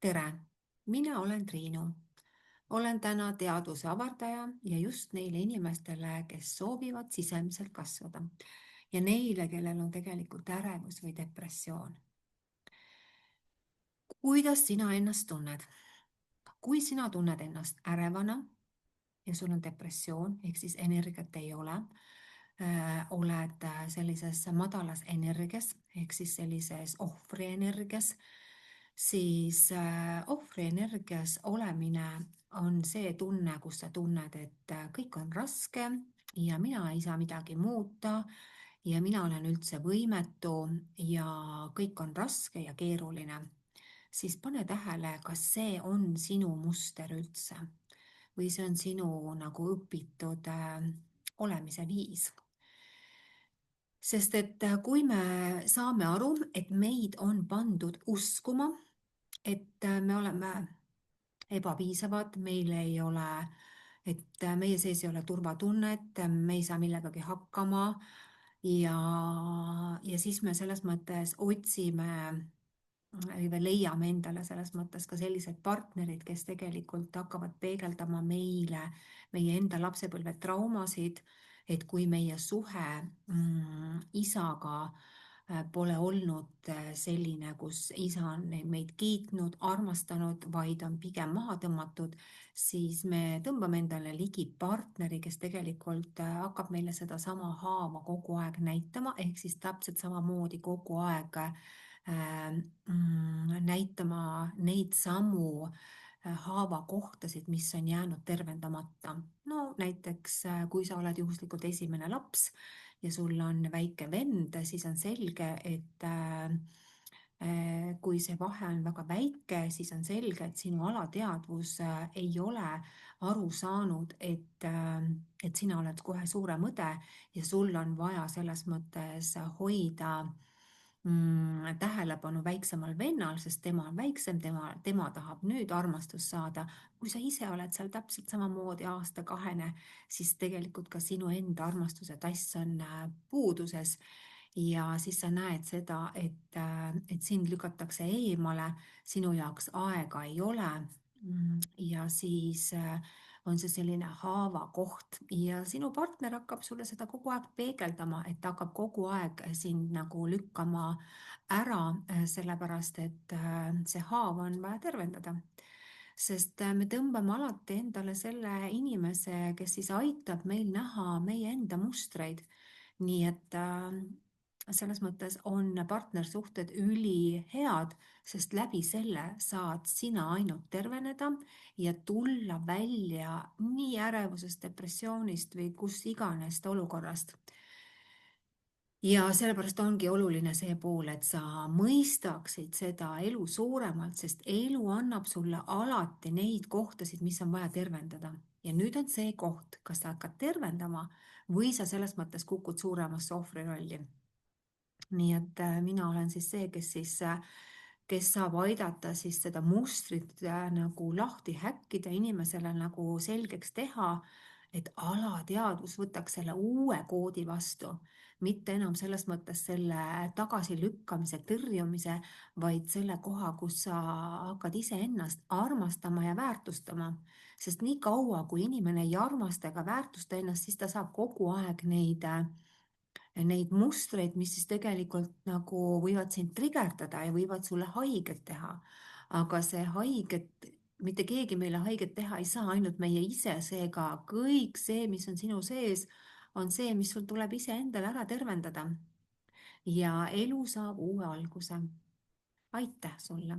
tere, mina olen Triinu. Olen täna teaduse avardaja ja just neile inimestele, kes soovivad sisemiselt kasvada ja neile, kellel on tegelikult ärevus või depressioon. Kuidas sina ennast tunned? Kui sina tunned ennast ärevana ja sul on depressioon, ehk siis energiat ei ole, oled sellises madalas energias ehk siis sellises ohvrienergias, siis ohvrienergias olemine on see tunne, kus sa tunned, et kõik on raske ja mina ei saa midagi muuta ja mina olen üldse võimetu ja kõik on raske ja keeruline. Siis pane tähele, kas see on sinu muster üldse või see on sinu nagu õpitud olemise viis. Sest et kui me saame aru, et meid on pandud uskuma, et me oleme ebapiisavad, meil ei ole, et meie sees ei ole turvatunnet, me ei saa millegagi hakkama ja siis me selles mõttes otsime või leiame endale selles mõttes ka sellised partnerid, kes tegelikult hakkavad peegeldama meile meie enda lapsepõlve traumasid, et kui meie suhe isaga pole olnud selline, kus isa on meid kiitnud, armastanud, vaid on pigem maha tõmmatud, siis me tõmbame endale ligi partneri, kes tegelikult hakkab meile sedasama haava kogu aeg näitama, ehk siis täpselt samamoodi kogu aeg näitama neid samu haavakohtasid, mis on jäänud tervendamata. No näiteks, kui sa oled juhuslikult esimene laps ja sul on väike vend, siis on selge, et kui see vahe on väga väike, siis on selge, et sinu alateadvus ei ole aru saanud, et sina oled kohe suurem õde ja sul on vaja selles mõttes hoida tähelepanu väiksemal vennal, sest tema on väiksem, tema tahab nüüd armastust saada. Kui sa ise oled seal täpselt samamoodi aasta-kahene, siis tegelikult ka sinu enda armastuse tass on puuduses ja siis sa näed seda, et sind lükatakse eemale, sinu jaoks aega ei ole ja siis on see selline haavakoht ja sinu partner hakkab sulle seda kogu aeg peegeldama, et ta hakkab kogu aeg sind nagu lükkama ära, sellepärast et see haav on vaja tervendada. Sest me tõmbame alati endale selle inimese, kes siis aitab meil näha meie enda mustreid. Nii et selles mõttes on partnersuhted ülihead, sest läbi selle saad sina ainult terveneda ja tulla välja nii ärevusest, depressioonist või kus iganes olukorrast. Ja sellepärast ongi oluline see pool, et sa mõistaksid seda elu suuremalt, sest elu annab sulle alati neid kohtasid, mis on vaja tervendada. Ja nüüd on see koht, kas sa hakkad tervendama või sa selles mõttes kukud suuremasse ohvrirolli. Nii et mina olen siis see, kes saab aidata siis seda mustrit nagu lahti häkkida, inimesele nagu selgeks teha, et alateadvus võtaks selle uue koodi vastu, mitte enam selles mõttes selle tagasilükkamise, tõrjumise, vaid selle koha, kus sa hakkad iseennast armastama ja väärtustama. Sest nii kaua, kui inimene ei armasta ega väärtusta ennast, siis ta saab kogu aeg neid mustreid, mis siis tegelikult nagu võivad sind trigerdada ja võivad sulle haiget teha. Aga see haiget, mitte keegi meile haiget teha ei saa, ainult meie ise, seega kõik see, mis on sinu sees, on see, mis sul tuleb iseendale ära tervendada. Ja elu saab uue alguse. Aitäh sulle!